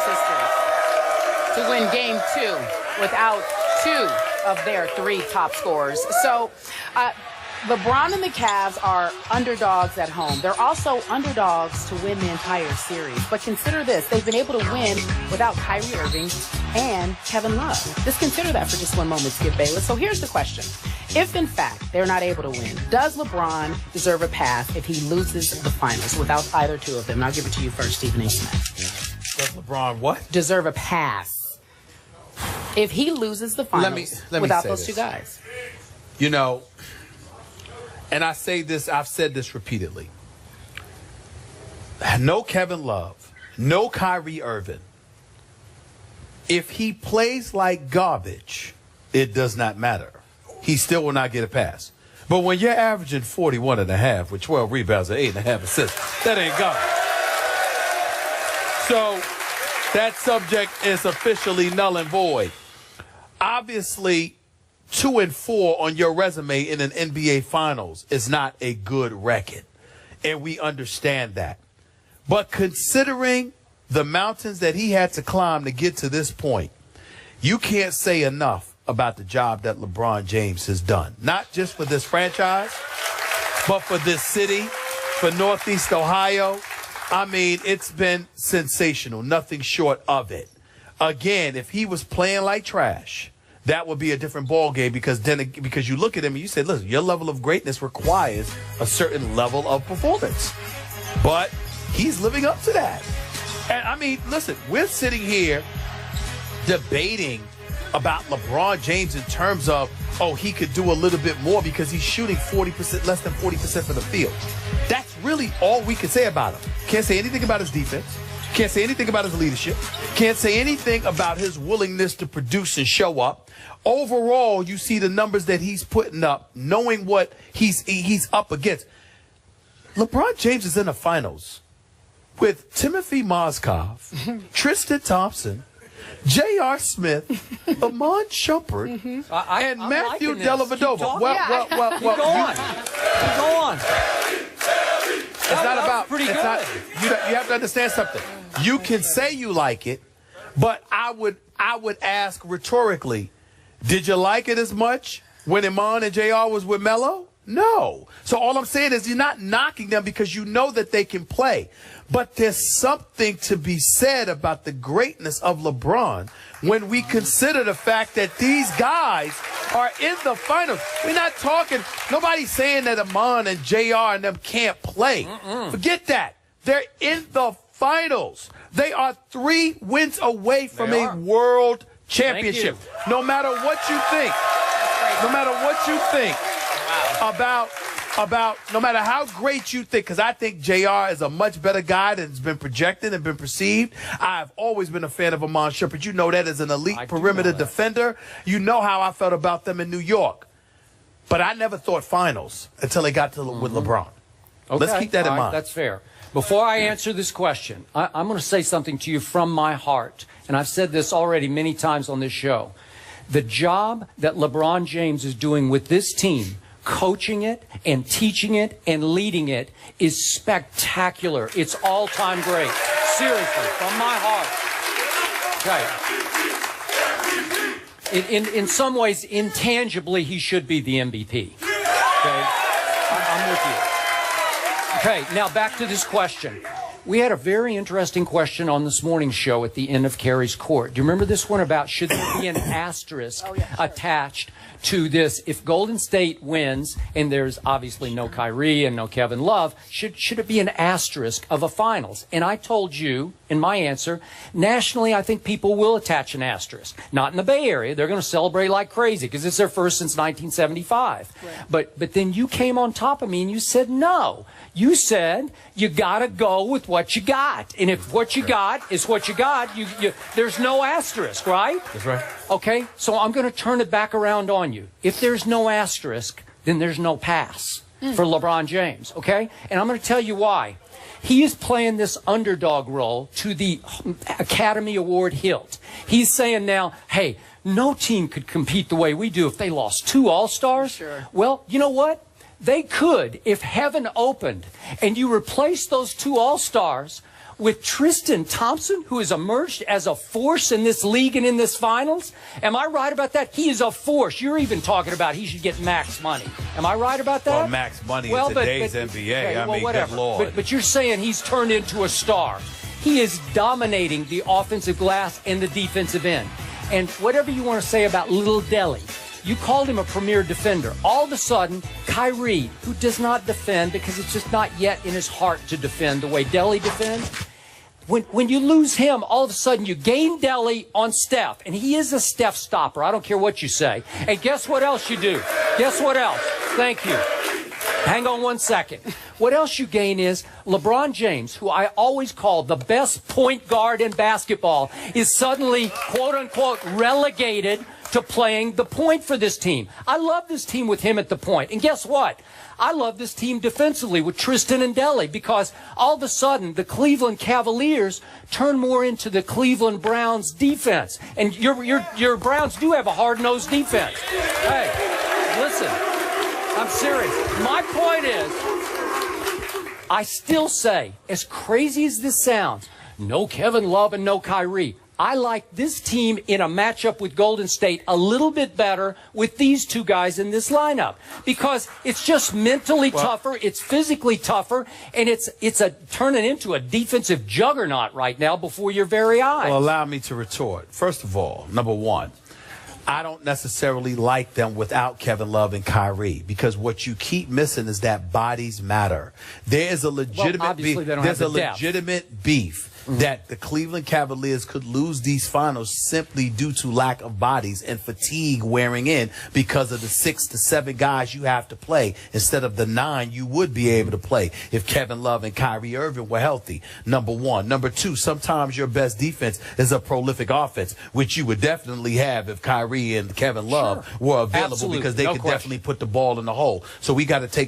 sisters to win game 2 without 2 of their 3 top scorers. So LeBron and the Cavs are underdogs at home. They're also underdogs to win the entire series. But consider this. They've been able to win without Kyrie Irving and Kevin Love. Just consider that for just one moment, Skip Bayless. So here's the question. If, in fact, they're not able to win, does LeBron deserve a pass if he loses the finals without either 2 of them? And I'll give it to you first, Stephen A. Smith. Does LeBron what? Deserve a pass if he loses the finals without those 2 guys. You know, and I say this, I've said this repeatedly. No Kevin Love, no Kyrie Irving. If he plays like garbage, it does not matter. He still will not get a pass. But when you're averaging 41.5 with 12 rebounds and 8.5 assists, that ain't garbage. So that subject is officially null and void. Obviously, 2 and 4 on your resume in an NBA Finals is not a good record, and we understand that. But considering the mountains that he had to climb to get to this point, you can't say enough about the job that LeBron James has done. Not just for this franchise, but for this city, for Northeast Ohio. I mean, it's been sensational, nothing short of it. Again, if he was playing like trash, that would be a different ball game because you look at him and you say, listen, your level of greatness requires a certain level of performance. But he's living up to that. And I mean, listen, we're sitting here debating about LeBron James in terms of, oh, he could do a little bit more because he's shooting 40%, less than 40% from the field. That's really all we can say about him. Can't say anything about his defense. Can't say anything about his leadership. Can't say anything about his willingness to produce and show up. Overall, you see the numbers that he's putting up, knowing what he's up against. LeBron James is in the finals with Timothy Mozgov, Tristan Thompson, J.R. Smith, Amon Shumpert, and Matthew Dellavedova. Well, go on. Go on. It's not about. Pretty good. You have to understand something. You can say you like it, but I would ask rhetorically, did you like it as much when Amon and JR was with Melo? No. So all I'm saying is you're not knocking them because you know that they can play. But there's something to be said about the greatness of LeBron when we consider the fact that these guys are in the finals. We're not talking, nobody's saying that Amon and JR and them can't play. Forget that. They're in the finals. They are 3 wins away from a world championship. No matter what you think, no matter what you think about no matter how great you think, because I think JR is a much better guy than has been projected and been perceived. I've always been a fan of Amon Shumpert. You know that as an elite perimeter defender. You know how I felt about them in New York. But I never thought finals until they got to with LeBron. Okay. Let's keep that in mind. That's fair. Before I answer this question, I'm going to say something to you from my heart. And I've said this already many times on this show. The job that LeBron James is doing with this team, coaching it and teaching it and leading it, is spectacular. It's all-time great. Seriously, from my heart. Okay. In some ways, intangibly, he should be the MVP. Okay? I'm with you. Okay, now back to this question. We had a very interesting question on this morning's show at the end of Carrie's Court. Do you remember this one about should there be an asterisk attached to this? If Golden State wins, and there's obviously no Kyrie and no Kevin Love, should it be an asterisk of a finals? And I told you in my answer, nationally, I think people will attach an asterisk. Not in the Bay Area. They're going to celebrate like crazy because it's their first since 1975. Right. But then you came on top of me and you said no. You said you got to go with what you got. And if what you got is what you got, there's no asterisk, right? That's right. Okay, so I'm going to turn it back around on you. If there's no asterisk, then there's no pass for LeBron James, okay? And I'm going to tell you why. He is playing this underdog role to the Academy Award hilt. He's saying now, hey, no team could compete the way we do if they lost 2 All-Stars. Sure. Well, you know what? They could if heaven opened and you replace those 2 All-Stars with Tristan Thompson, who has emerged as a force in this league and in this finals. Am I right about that? He is a force. You're even talking about he should get max money. Am I right about that? Well, max money in today's NBA. Okay, I mean, whatever. good Lord. But you're saying he's turned into a star. He is dominating the offensive glass and the defensive end. And whatever you want to say about Little Delly, you called him a premier defender. All of a sudden, Kyrie, who does not defend because it's just not yet in his heart to defend the way Delly defends, when you lose him, all of a sudden you gain Delly on Steph. And he is a Steph stopper. I don't care what you say. And guess what else you do? Guess what else? Thank you. Hang on one second. What else you gain is LeBron James, who I always call the best point guard in basketball, is suddenly, quote-unquote, relegated to playing the point for this team. I love this team with him at the point. And guess what? I love this team defensively with Tristan and Delly because all of a sudden the Cleveland Cavaliers turn more into the Cleveland Browns defense. And your Browns do have a hard-nosed defense. Hey, listen, I'm serious. My point is, I still say, as crazy as this sounds, no Kevin Love and no Kyrie. I like this team in a matchup with Golden State a little bit better with these two guys in this lineup because it's just mentally tougher, it's physically tougher, and it's turning into a defensive juggernaut right now before your very eyes. Well, allow me to retort. First of all, number one, I don't necessarily like them without Kevin Love and Kyrie because what you keep missing is that bodies matter. There is a legitimate beef. That the Cleveland Cavaliers could lose these finals simply due to lack of bodies and fatigue wearing in because of the 6 to 7 guys you have to play instead of the 9 you would be able to play if Kevin Love and Kyrie Irving were healthy. Number one. Number two, sometimes your best defense is a prolific offense, which you would definitely have if Kyrie and Kevin Love were available because they could definitely put the ball in the hole. So we got to pay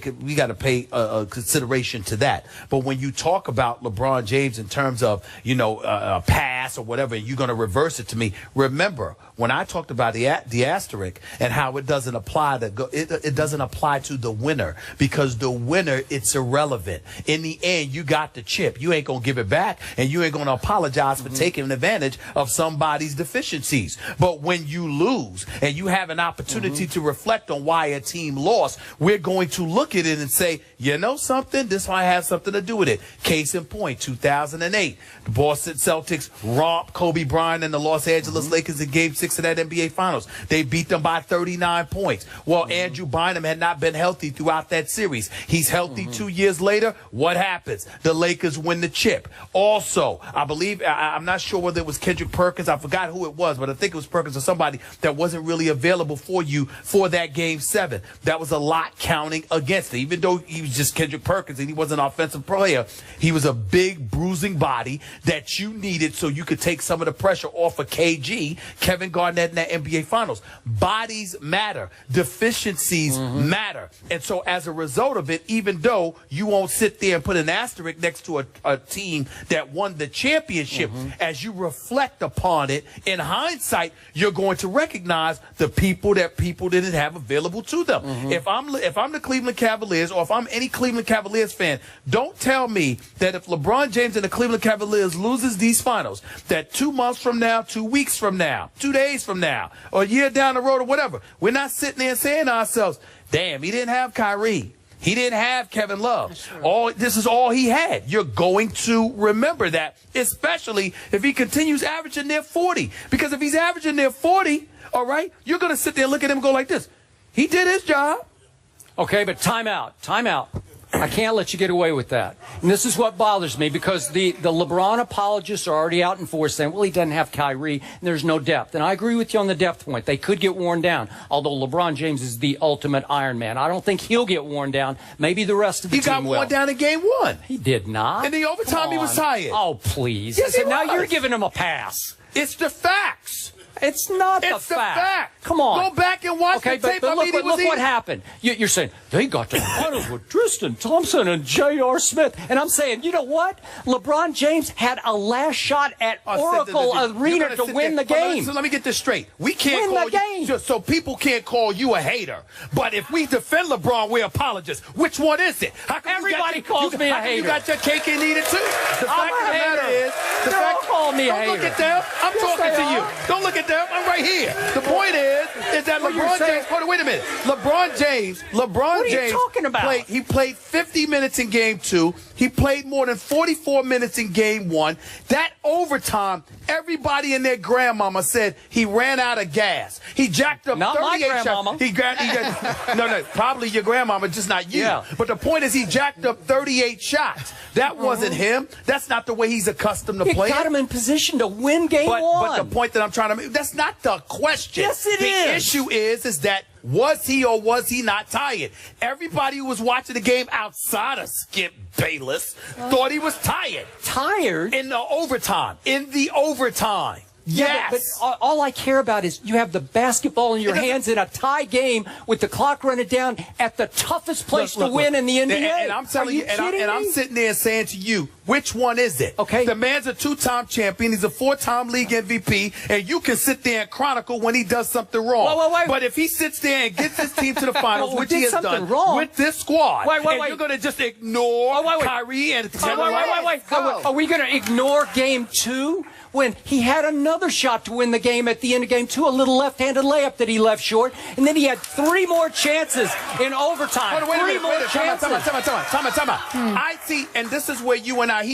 consideration to that. But when you talk about LeBron James in terms of a pass or whatever, you're going to reverse it to me. Remember, when I talked about the asterisk and how it doesn't apply it doesn't apply to the winner because the winner, it's irrelevant. In the end, you got the chip. You ain't going to give it back and you ain't going to apologize for taking advantage of somebody's deficiencies. But when you lose and you have an opportunity to reflect on why a team lost, we're going to look at it and say, you know something? This might have something to do with it. Case in point, 2008. The Boston Celtics romped Kobe Bryant and the Los Angeles Lakers in Game 6 of that NBA Finals. They beat them by 39 points. Well, Andrew Bynum had not been healthy throughout that series. He's healthy 2 years later. What happens? The Lakers win the chip. Also, I believe, I'm not sure whether it was Kendrick Perkins. I forgot who it was, but I think it was Perkins or somebody that wasn't really available for you for that Game 7. That was a lot counting against it. Even though he was just Kendrick Perkins and he was an offensive player, he was a big bruising body that you needed so you could take some of the pressure off of KG, Kevin Garnett, in that NBA Finals. Bodies matter. Deficiencies matter. And so as a result of it, even though you won't sit there and put an asterisk next to a team that won the championship, as you reflect upon it, in hindsight, you're going to recognize the people that people didn't have available to them. If I'm the Cleveland Cavaliers or if I'm any Cleveland Cavaliers fan, don't tell me that if LeBron James and the Cleveland Cavaliers loses these finals, that 2 months from now, 2 weeks from now, 2 days from now, or a year down the road or whatever, we're not sitting there saying to ourselves, damn, he didn't have Kyrie. He didn't have Kevin Love. This is all he had. You're going to remember that, especially if he continues averaging near 40. Because if he's averaging near 40, all right, you're going to sit there and look at him and go like this. He did his job. Okay, but time out. I can't let you get away with that. And this is what bothers me because the LeBron apologists are already out in force saying, well, he doesn't have Kyrie and there's no depth. And I agree with you on the depth point. They could get worn down, although LeBron James is the ultimate Iron Man. I don't think he'll get worn down. Maybe the rest of the team will. He got worn down in Game 1. He did not. In the overtime, he was tired. Oh, please. Yes, Now you're giving him a pass. It's the facts. It's not the fact. It's the fact. Come on. Go back and watch the tape. But look what happened. You're saying they got to finals with Tristan Thompson and J.R. Smith. And I'm saying, you know what? LeBron James had a last shot at Oracle Arena to win the game. So let me get this straight. We can't Win the call you, so people can't call you a hater. But if we defend LeBron, we're apologists. Which one is it? How come Everybody calls me a hater. You got your cake and eat it too. The fact of the matter is, Don't call me a hater. Don't look at them. I'm talking to you. Don't look at them. I'm right here. The point is that LeBron James. Hold on, wait a minute. LeBron James. What are you talking about? He played 50 minutes in game 2. He played more than 44 minutes in game 1. That overtime, everybody and their grandmama said he ran out of gas. He jacked up 38 shots. No, probably your grandmama, just not you. Yeah. But the point is he jacked up 38 shots. That wasn't him. That's not the way he's accustomed to play. It got him in position to win game 1. But the point that I'm trying to make, that's not the question. Yes, it is. is. The issue is that was he or was he not tired? Everybody who was watching the game outside of Skip Bayless thought he was tired. Tired? In the overtime. Yeah, Yes. but all I care about is you have the basketball in your hands in a tie game with the clock running down at the toughest place to win in the NBA. And I'm telling you, and I'm sitting there saying to you, which one is it? Okay. The man's a 2-time champion. He's a 4-time league MVP. And you can sit there and chronicle when he does something wrong. Wait. But if he sits there and gets his team to the finals, which he has done wrong with this squad, wait. you're going to just ignore Kyrie and Wait. Are we going to ignore game 2? When he had another shot to win the game at the end of game 2, a little left-handed layup that he left short, and then he had 3 more chances in overtime. Three more chances. Time out. I see, and this is where he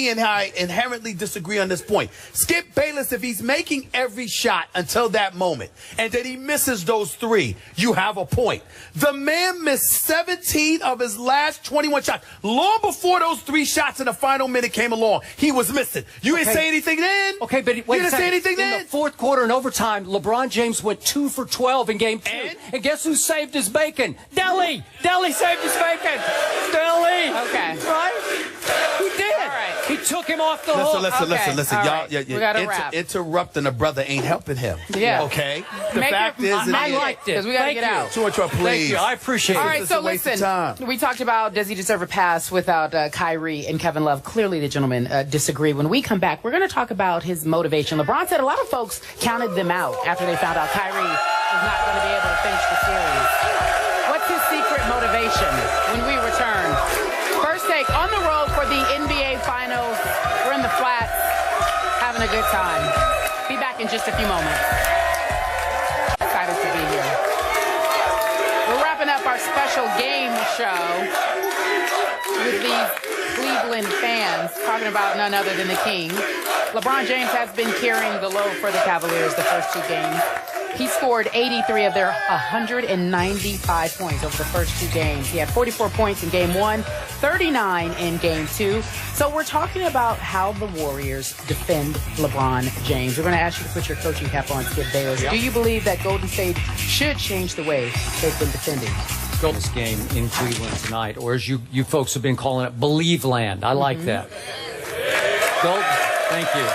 and I inherently disagree on this point. Skip Bayless, if he's making every shot until that moment, and then he misses those 3, you have a point. The man missed 17 of his last 21 shots. Long before those 3 shots in the final minute came along, he was missing. You didn't say anything then? Okay, but wait you didn't say anything then? In the fourth quarter and overtime, LeBron James went 2 for 12 in game 2. And guess who saved his bacon? Deli saved his bacon. Deli. Okay. Right? He did. All right. He took him off the hook. Listen. All Y'all, right. We gotta wrap. interrupting a brother ain't helping him. Yeah. Okay? The Make fact it- is... I liked it. Because we got to Thank get you. out. Too much, please. Thank you. I appreciate All it. right, It's so a waste of listen, time. we talked about does he deserve a pass without Kyrie and Kevin Love. Clearly the gentlemen disagree. When we come back, we're going to talk about his motivation. LeBron said a lot of folks counted them out after they found out Kyrie was not going to be able to finish the series. What's his secret motivation when we return? First take on the road for the NBA Finals. We're in the flats, having a good time. Be back in just a few moments. Excited to be here. We're wrapping up our special game show with these Cleveland fans talking about none other than the King. LeBron James has been carrying the load for the Cavaliers the first 2 games. He scored 83 of their 195 points over the first 2 games. He had 44 points in game 1, 39 in game 2. So we're talking about how the Warriors defend LeBron James. We're going to ask you to put your coaching cap on, Skip Bayless. Yep. Do you believe that Golden State should change the way they've been defending? This game in Cleveland tonight, or as you folks have been calling it, Believe Land. I like that. Thank you.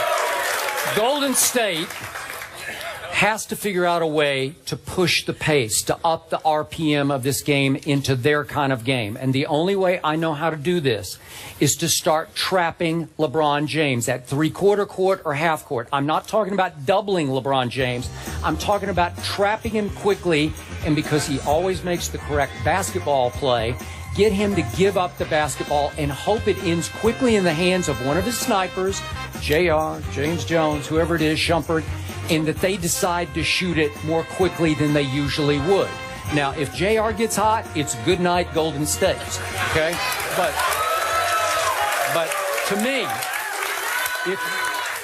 Golden State has to figure out a way to push the pace, to up the RPM of this game into their kind of game. And the only way I know how to do this is to start trapping LeBron James at three-quarter court or half court. I'm not talking about doubling LeBron James. I'm talking about trapping him quickly, and because he always makes the correct basketball play, get him to give up the basketball and hope it ends quickly in the hands of one of his snipers, JR, James Jones, whoever it is, Shumpert, and that they decide to shoot it more quickly than they usually would. Now, if JR gets hot, it's good night Golden State, okay? But to me,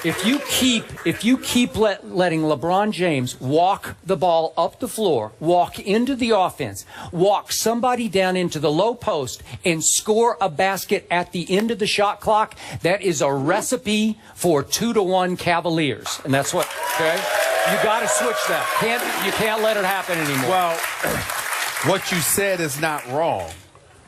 if you keep letting LeBron James walk the ball up the floor, walk into the offense, walk somebody down into the low post, and score a basket at the end of the shot clock, that is a recipe for 2-1 Cavaliers. And that's what, okay? You got to switch that. You can't let it happen anymore. Well, what you said is not wrong,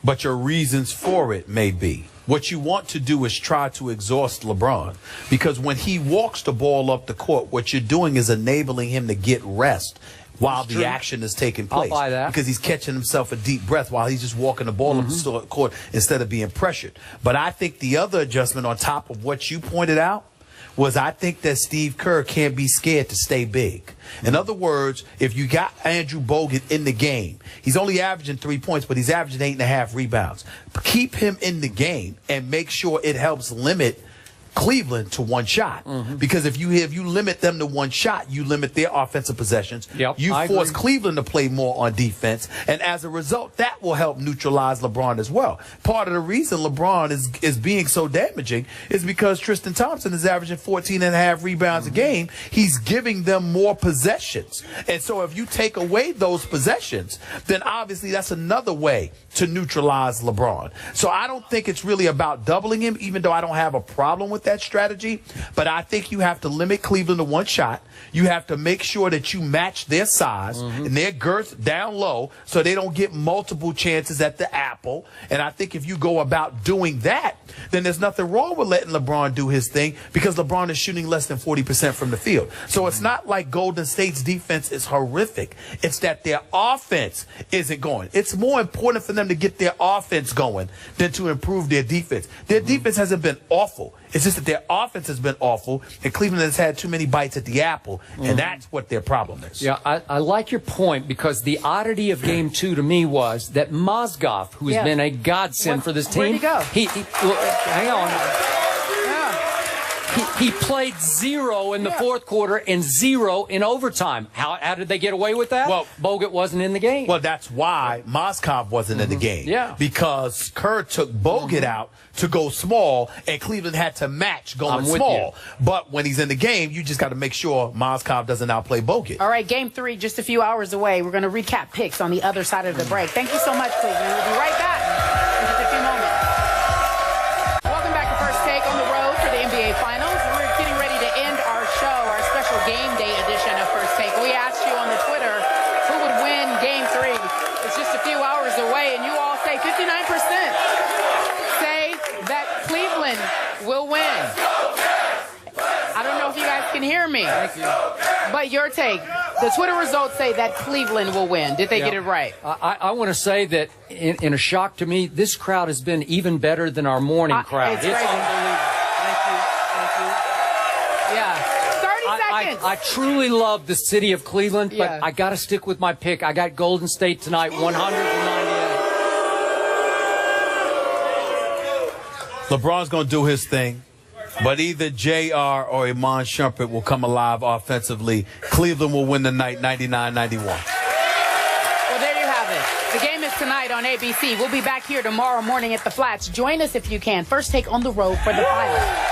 but your reasons for it may be. What you want to do is try to exhaust LeBron, because when he walks the ball up the court, what you're doing is enabling him to get rest while the action is taking place. I'll buy that. Because he's catching himself a deep breath while he's just walking the ball up the court instead of being pressured. But I think the other adjustment on top of what you pointed out was I think that Steve Kerr can't be scared to stay big. In other words, if you got Andrew Bogut in the game, he's only averaging 3 points, but he's averaging 8.5 rebounds. Keep him in the game and make sure it helps limit Cleveland to one shot. Because if you limit them to one shot, you limit their offensive possessions. You force Cleveland to play more on defense. And as a result, that will help neutralize LeBron as well. Part of the reason LeBron is being so damaging is because Tristan Thompson is averaging 14.5 rebounds a game. He's giving them more possessions. And so if you take away those possessions, then obviously that's another way to neutralize LeBron. So I don't think it's really about doubling him, even though I don't have a problem with that strategy. But I think you have to limit Cleveland to one shot. You have to make sure that you match their size and their girth down low so they don't get multiple chances at the apple. And I think if you go about doing that, then there's nothing wrong with letting LeBron do his thing because LeBron is shooting less than 40% from the field. So it's not like Golden State's defense is horrific. It's that their offense isn't going. It's more important for them to get their offense going than to improve their defense. Their defense hasn't been awful. It's just that their offense has been awful, and Cleveland has had too many bites at the apple, and that's what their problem is. Yeah, I like your point because the oddity of Game 2 to me was that Mozgov, who has been a godsend for this team. Where'd he go? Hang on. He played 0 in the fourth quarter and 0 in overtime. How did they get away with that? Well, Bogut wasn't in the game. Well, that's why Mozgov wasn't in the game. Yeah. Because Kerr took Bogut out to go small, and Cleveland had to match going small. But when he's in the game, you just got to make sure Mozgov doesn't outplay Bogut. All right, Game 3, just a few hours away. We're going to recap picks on the other side of the break. Thank you so much, Cleveland. We'll be right back in just a few moments. Welcome back to First Take on the road for the NBA Finals. We're getting ready to end our show, our special game day edition of First Take. We asked you on the Twitter who would win Game 3. It's just a few hours away, and you all say 59% say that Cleveland will win. I don't know if you guys can hear me. Thank you. But your take, the Twitter results say that Cleveland will win. Did they get it right? I want to say that in a shock to me, this crowd has been even better than our morning crowd. It's crazy. Unbelievable. Thank you. Yeah. 30 seconds. I truly love the city of Cleveland, but I got to stick with my pick. I got Golden State tonight, 198. LeBron's going to do his thing. But either JR or Iman Shumpert will come alive offensively. Cleveland will win the night 99-91. Well, there you have it. The game is tonight on ABC. We'll be back here tomorrow morning at the Flats. Join us if you can. First Take on the road for the Finals.